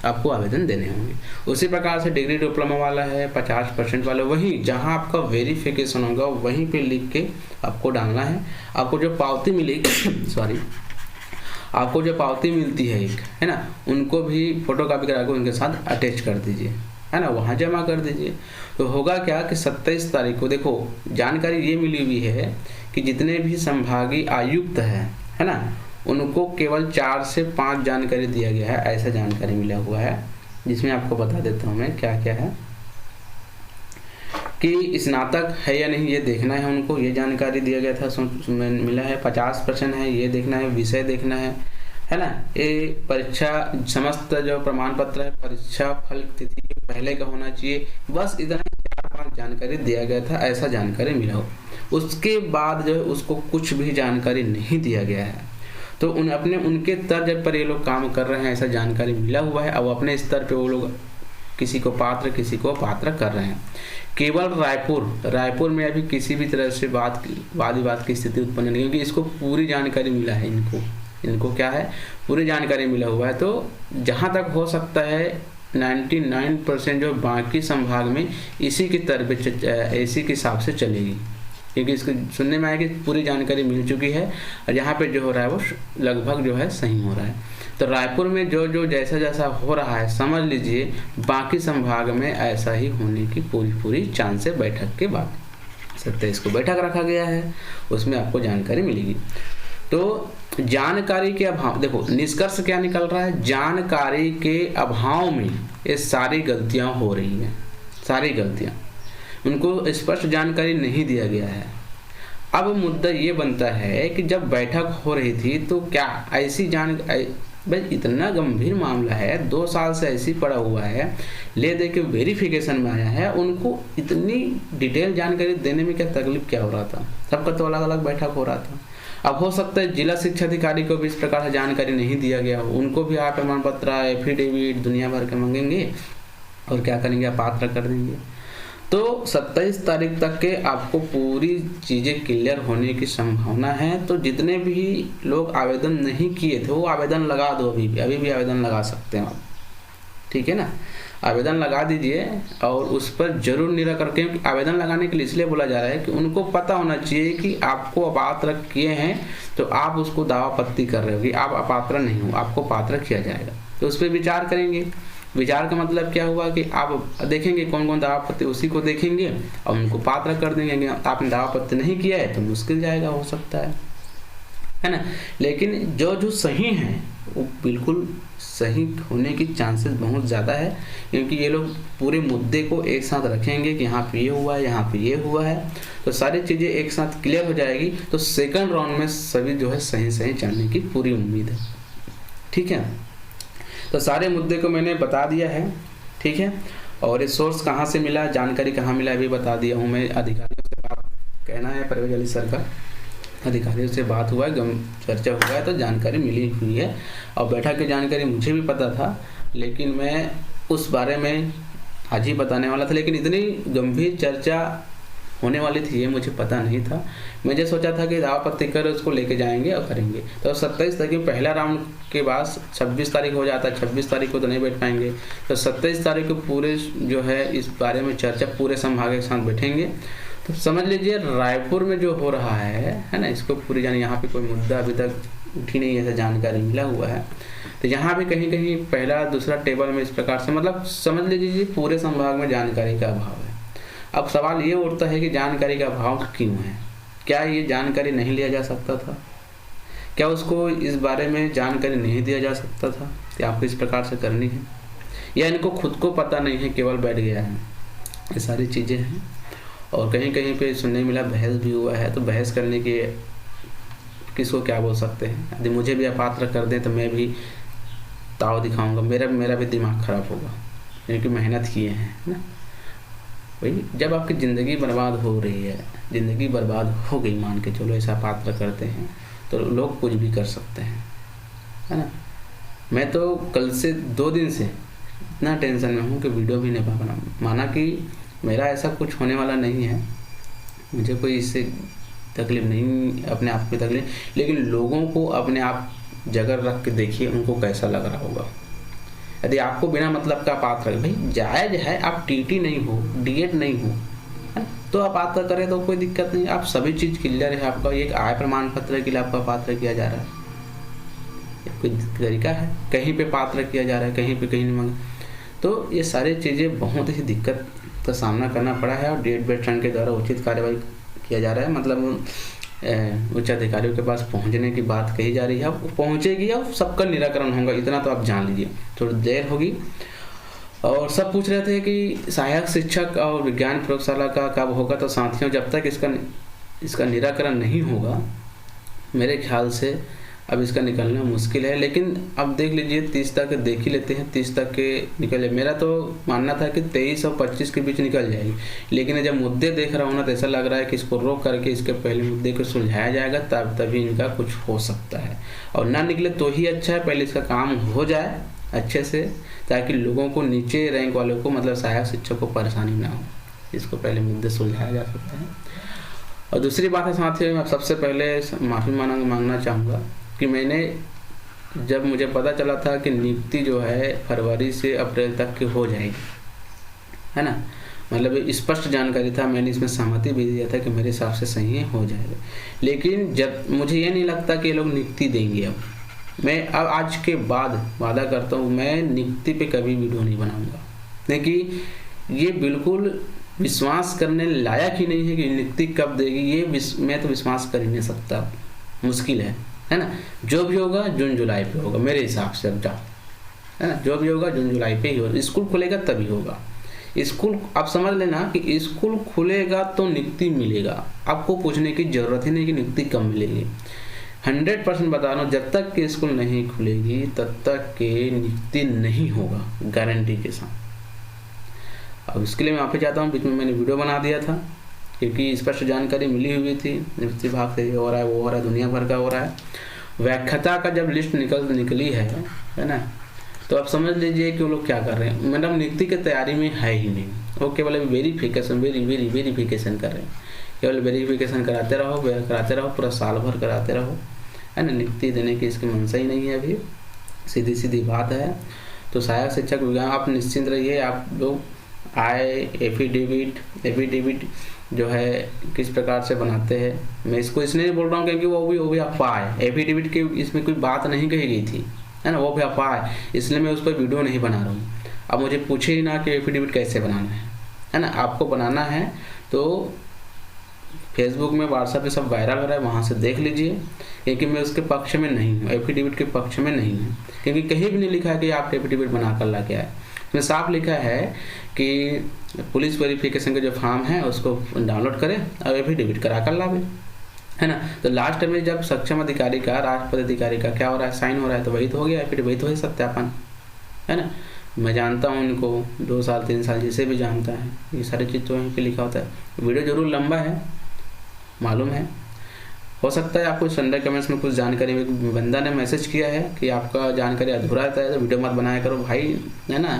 आपको आवेदन देने होंगे। उसी प्रकार से डिग्री डिप्लोमा वाला है 50% वाला, वहीं जहां आपका वेरिफिकेशन होगा वहीं पे लिख के आपको डालना है। आपको जो पावती मिलेगी सॉरी आपको जो पावती मिलती है एक, है ना, उनको भी फोटोकॉपी करा के उनके साथ अटैच कर दीजिए, है ना, वहाँ जमा कर दीजिए। तो होगा क्या कि 27 तारीख को देखो जानकारी ये मिली हुई है कि जितने भी संभागीय आयुक्त है ना, उनको केवल 4 से 5 जानकारी दिया गया है, ऐसा जानकारी मिला हुआ है, जिसमें आपको बता देता हूँ मैं क्या क्या है। कि स्नातक है या नहीं ये देखना है उनको, ये जानकारी दिया गया था मिला है। 50% है ये देखना है, विषय देखना है ना। ये परीक्षा समस्त जो प्रमाण पत्र है परीक्षा फल तिथि के पहले का होना चाहिए। बस इतना 4-5 जानकारी दिया गया था, ऐसा जानकारी मिला हो। उसके बाद जो है उसको कुछ भी जानकारी नहीं दिया गया है। तो उनके तर्ज पर ये लोग काम कर रहे हैं, ऐसा जानकारी मिला हुआ है। अब अपने स्तर पे वो लोग किसी को पात्र किसी को अपात्र कर रहे हैं। केवल रायपुर में अभी किसी भी तरह से वाद विवाद की स्थिति उत्पन्न नहीं, क्योंकि इसको पूरी जानकारी मिला है। इनको क्या है, पूरी जानकारी मिला हुआ है। तो जहाँ तक हो सकता है 99% जो बाकी संभाग में इसी की तरफ इसी के हिसाब से चलेगी, क्योंकि इसको सुनने में आया कि पूरी जानकारी मिल चुकी है और यहाँ पे जो हो रहा है वो लगभग जो है सही हो रहा है। तो रायपुर में जो जैसा हो रहा है समझ लीजिए बाकी संभाग में ऐसा ही होने की पूरी चांस है। बैठक के बाद 27 को बैठक रखा गया है, उसमें आपको जानकारी मिलेगी। तो जानकारी के अभाव, देखो निष्कर्ष क्या निकल रहा है, जानकारी के अभाव में ये सारी गलतियां हो रही हैं, सारी गलतियां, उनको स्पष्ट जानकारी नहीं दिया गया है। अब मुद्दा ये बनता है कि जब बैठक हो रही थी तो क्या ऐसी भाई इतना गंभीर मामला है, 2 साल से ऐसी पड़ा हुआ है, ले दे के वेरिफिकेशन में आया है, उनको इतनी डिटेल जानकारी देने में क्या तकलीफ क्या हो रहा था? सबका तो अलग अलग बैठक हो रहा था। अब हो सकता है जिला शिक्षा अधिकारी को भी इस प्रकार से जानकारी नहीं दिया गया हो, उनको भी आप प्रमाण पत्र एफिडेविट दुनिया भर के मांगेंगे और क्या करेंगे, पात्र कर देंगे। तो 27 तारीख तक के आपको पूरी चीज़ें क्लियर होने की संभावना है। तो जितने भी लोग आवेदन नहीं किए थे वो आवेदन लगा दो, अभी भी आवेदन लगा सकते हैं आप, ठीक है ना, आवेदन लगा दीजिए और उस पर जरूर निराकरण, क्योंकि आवेदन लगाने के लिए इसलिए बोला जा रहा है कि उनको पता होना चाहिए कि आपको अपात्र किए हैं तो आप उसको दावापत्ती कर रहे हो कि आप अपात्र नहीं हो, आपको पात्र किया जाएगा। तो उस पर विचार करेंगे। विचार का मतलब क्या हुआ कि आप देखेंगे कौन कौन दावापत्ती, उसी को देखेंगे और उनको पात्र कर देंगे। आपने दावापत्ती नहीं किया है तो मुश्किल जाएगा, हो सकता है ना। लेकिन जो सही है वो बिल्कुल सही होने की चांसेस बहुत ज़्यादा है, क्योंकि ये लोग पूरे मुद्दे को एक साथ रखेंगे कि यहाँ पे ये हुआ है, यहाँ पे ये हुआ है, तो सारी चीज़ें एक साथ क्लियर हो जाएगी। तो सेकंड राउंड में सभी जो है सही चलने की पूरी उम्मीद है, ठीक है। तो सारे मुद्दे को मैंने बता दिया है, ठीक है। और ये सोर्स कहाँ से मिला, जानकारी कहाँ मिला भी बता दिया हूँ मैं। अधिकारियों से बात कहना है, परवेज अली सर का अधिकारियों से बात हुआ है, चर्चा हुआ है, तो जानकारी मिली हुई है। और बैठक की जानकारी मुझे भी पता था, लेकिन मैं उस बारे में आज ही बताने वाला था, लेकिन इतनी गंभीर चर्चा होने वाली थी ये मुझे पता नहीं था। मुझे सोचा था कि दावापत्ती कर उसको लेके जाएंगे और करेंगे। तो 27 तारीख पहला राउंड के बाद 26 तारीख हो जाता है, 26 तारीख को तो नहीं बैठ पाएंगे, तो 27 तारीख को पूरे जो है इस बारे में चर्चा पूरे संभाग के साथ बैठेंगे। तो समझ लीजिए रायपुर में जो हो रहा है ना, इसको पूरी जाने, यहाँ पे कोई मुद्दा अभी तक उठी नहीं, ऐसा जानकारी मिला हुआ है। तो यहाँ भी कहीं कहीं पहला दूसरा टेबल में इस प्रकार से, मतलब समझ लीजिए पूरे संभाग में जानकारी का अभाव है। अब सवाल ये उठता है कि जानकारी का अभाव क्यों है? क्या ये जानकारी नहीं लिया जा सकता था? क्या उसको इस बारे में जानकारी नहीं दिया जा सकता था कि आपको इस प्रकार से करनी है, या इनको खुद को पता नहीं है, केवल बैठ गया है? ये सारी चीज़ें हैं। और कहीं कहीं पे सुनने मिला बहस भी हुआ है, तो बहस करने के किसको क्या बोल सकते हैं। यदि मुझे भी अपात्र कर दें तो मैं भी ताव दिखाऊंगा, मेरा भी दिमाग खराब होगा, क्योंकि मेहनत किए हैं ना भाई। जब आपकी ज़िंदगी बर्बाद हो रही है, ज़िंदगी बर्बाद हो गई मान के चलो, ऐसा पात्र करते हैं तो लोग कुछ भी कर सकते हैं, है ना। मैं तो कल से 2 दिन से इतना टेंशन में हूँ कि वीडियो भी नहीं बना, माना कि मेरा ऐसा कुछ होने वाला नहीं है, मुझे कोई इससे तकलीफ नहीं, अपने आप की तकलीफ, लेकिन लोगों को अपने आप जगह रख के देखिए उनको कैसा लग रहा होगा। यदि आपको बिना मतलब का पात्र, भाई जायज़ है, आप टीटी नहीं हो, डीएड नहीं हो, है ना, तो आप पात्र करें तो कोई दिक्कत नहीं, आप सभी चीज़ क्लियर है, आपका एक आय प्रमाण पत्र के लिए आपका पात्र किया जा रहा है, कोई तरीका है, कहीं पे पात्र किया जा रहा है, कहीं पे कहीं नहीं मांगा। तो ये सारी चीज़ें बहुत ही दिक्कत का सामना करना पड़ा है और डीएड वेटरन के द्वारा उचित कार्यवाही किया जा रहा है। मतलब उच्च अधिकारियों के पास पहुंचने की बात कही जा रही है, अब पहुंचेगी और सबका निराकरण होगा, इतना तो आप जान लीजिए। थोड़ी देर होगी। और सब पूछ रहे थे कि सहायक शिक्षक और विज्ञान प्रयोगशाला का कब होगा, तो साथियों जब तक इसका निराकरण नहीं होगा, मेरे ख्याल से अब इसका निकलना मुश्किल है। लेकिन अब देख लीजिए 30 तक देख ही लेते हैं, 30 तक के निकल जाए। मेरा तो मानना था कि 23 और 25 के बीच निकल जाएगी, लेकिन जब मुद्दे देख रहा हूँ ना तो ऐसा लग रहा है कि इसको रोक करके इसके पहले मुद्दे को सुलझाया जाएगा, तभी इनका कुछ हो सकता है। और ना निकले तो ही अच्छा है, पहले इसका काम हो जाए अच्छे से, ताकि लोगों को, नीचे रैंक वालों को, मतलब सहायक शिक्षक को परेशानी ना हो। इसको पहले मुद्दे सुलझाया जा सकता है। और दूसरी बात है साथियों, मैं सबसे पहले माफ़ी मांगना चाहूँगा कि मैंने, जब मुझे पता चला था कि नियुक्ति जो है फरवरी से अप्रैल तक की हो जाएगी, है ना, मतलब स्पष्ट जानकारी था, मैंने इसमें सहमति भी दिया था कि मेरे हिसाब से सही हो जाएगा। लेकिन जब मुझे ये नहीं लगता कि ये लोग नियुक्ति देंगे। अब मैं आज के बाद वादा करता हूँ, मैं नियुक्ति पे कभी वीडियो नहीं बनाऊँगा, क्योंकि ये बिल्कुल विश्वास करने लायक ही नहीं है कि नियुक्ति कब देगी। ये मैं तो विश्वास कर ही नहीं सकता, मुश्किल है ना। जो भी होगा जून जुलाई पे होगा मेरे हिसाब से, अब जाओ, है ना, जो भी होगा जून जुलाई पे ही होगा। स्कूल खुलेगा तभी होगा। स्कूल, आप समझ लेना कि स्कूल खुलेगा तो नियुक्ति मिलेगा, आपको पूछने की जरूरत ही नहीं कि नियुक्ति कब मिलेगी। 100% बता रहा हूँ, जब तक कि स्कूल नहीं खुलेगी तब तक के नियुक्ति नहीं होगा, गारंटी के साथ। अब इसके लिए मैं माफी चाहता हूँ, बीच में मैंने वीडियो बना दिया था क्योंकि स्पष्ट जानकारी मिली हुई थी, नियुक्ति विभाग से हो रहा है, वो हो रहा है, दुनिया भर का हो रहा है। व्याख्याता का जब लिस्ट निकली है ना, तो आप समझ लीजिए कि वो लोग क्या कर रहे हैं, मतलब नियुक्ति की तैयारी में है ही नहीं, वो केवल वेरिफिकेशन कर रहे हैं। केवल वेरिफिकेशन कराते रहो, पूरा साल भर कराते रहो, है ना। नियुक्ति देने की इसकी मंशा ही नहीं है अभी, सीधी बात है। तो सहायक शिक्षक विज्ञान, आप निश्चिंत रहिए। आप लोग एफिडेविट जो है किस प्रकार से बनाते हैं, मैं इसको इसलिए नहीं बोल रहा हूँ क्योंकि वो भी अफवाह है। एफिडेविट की इसमें कोई बात नहीं कही गई थी, है ना, वो भी अफवाह है, इसलिए मैं उस पर वीडियो नहीं बना रहा हूँ। अब मुझे पूछे ही ना कि एफिडेविट कैसे बनाना है ना। आपको बनाना है तो फेसबुक में, व्हाट्सएप पे सब वायरल हो रहा है, वहाँ से देख लीजिए, क्योंकि मैं उसके पक्ष में नहीं हूँ, एफिडेविट के पक्ष में नहीं हूँ, क्योंकि कहीं भी नहीं लिखा है कि आप एफिडेविट बना कर ला के आए। इसमें साफ लिखा है कि पुलिस वेरिफिकेशन का जो फॉर्म है उसको डाउनलोड करें और एफिडेविट करा कर लावे, है ना। तो लास्ट में जब सक्षम अधिकारी का, राष्ट्रपति अधिकारी का क्या हो रहा है, साइन हो रहा है, तो वही तो हो गया एफिडेविट, वही तो है सत्यापन, है ना। मैं जानता हूँ इनको 2 साल 3 साल, जिसे भी जानता है, ये सारी चीज़ तो वहीं पे लिखा होता है। वीडियो जरूर लंबा है, मालूम है, हो सकता है आपको संडे कमेंट्स में कुछ जानकारी, बंदा ने मैसेज किया है कि आपका जानकारी अधूरा रहता है तो वीडियो मत बनाया करो भाई, है ना।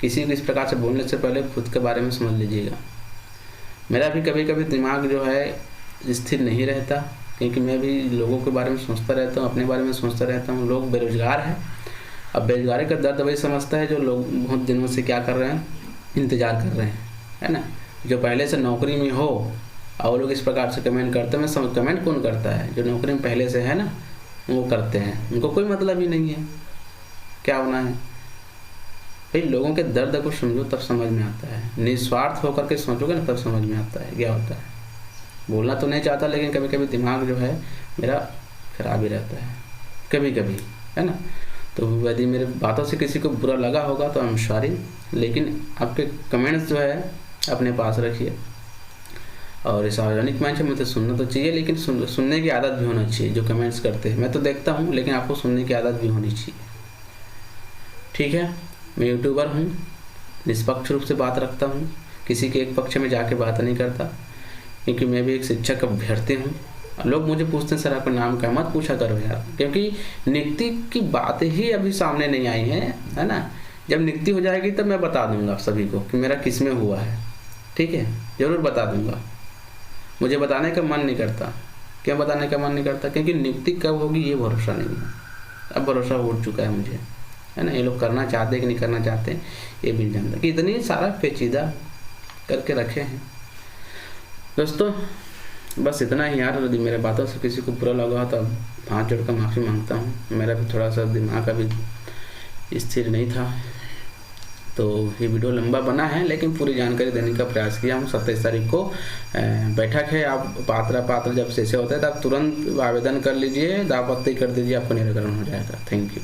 किसी को इस प्रकार से बोलने से पहले खुद के बारे में समझ लीजिएगा। मेरा भी कभी कभी दिमाग जो है स्थिर नहीं रहता, क्योंकि मैं भी लोगों के बारे में सोचता रहता हूँ, अपने बारे में सोचता रहता हूँ। लोग बेरोजगार हैं, अब बेरोजगारी का दर्द वही समझता है जो लोग बहुत दिनों से क्या कर रहे हैं, इंतज़ार कर रहे हैं, है ना। जो पहले से नौकरी में हो और लोग इस प्रकार से कमेंट करते हैं, मैं कमेंट कौन करता है, जो नौकरी में पहले से है ना, वो करते हैं, उनको कोई मतलब ही नहीं है क्या होना है। भाई लोगों के दर्द को समझो तब समझ में आता है, निस्वार्थ होकर के सोचोगे ना तब समझ में आता है क्या होता है। बोलना तो नहीं चाहता, लेकिन कभी कभी दिमाग जो है मेरा खराब ही रहता है कभी कभी, है ना। तो यदि मेरे बातों से किसी को बुरा लगा होगा तो आई एम सॉरी, लेकिन आपके कमेंट्स जो है अपने पास रखिए। और इस सार्वजनिक मंच में तो सुनना तो चाहिए, लेकिन सुनने की आदत भी होना चाहिए। जो कमेंट्स करते हैं मैं तो देखता हूँ, लेकिन आपको सुनने की आदत भी होनी चाहिए, ठीक है। मैं यूट्यूबर हूँ, निष्पक्ष रूप से बात रखता हूँ, किसी के एक पक्ष में जाके बात नहीं करता, क्योंकि मैं भी एक शिक्षक अभ्यर्थी हूँ। लोग मुझे पूछते हैं सर आपका नाम क्या, मत पूछा करो यार, क्योंकि नियुक्ति की बात ही अभी सामने नहीं आई है ना। जब नियुक्ति हो जाएगी तब मैं बता दूंगा आप सभी को कि मेरा किस में हुआ है, ठीक है, ज़रूर बता दूंगा। मुझे बताने का मन नहीं करता। क्यों बताने का मन नहीं करता? क्योंकि नियुक्ति कब होगी ये भरोसा नहीं है, अब भरोसा उठ चुका है मुझे, है ना, ये लोग करना चाहते कि नहीं करना चाहते ये भी जानता कि इतनी सारा पेचीदा करके रखे हैं। दोस्तों बस इतना ही यार, यदि मेरे बातों से किसी को बुरा लगा तो हाथ जोड़कर माफ़ी मांगता हूँ। मेरा भी थोड़ा सा दिमाग अभी स्थिर नहीं था, तो ये वीडियो लंबा बना है लेकिन पूरी जानकारी देने का प्रयास किया हूँ। 27 तारीख को बैठक है। आप पात्र जब शेष होता है तब तुरंत आवेदन कर लीजिए, दावा पत्री कर दीजिए, आपका निराकरण हो जाएगा। Thank you.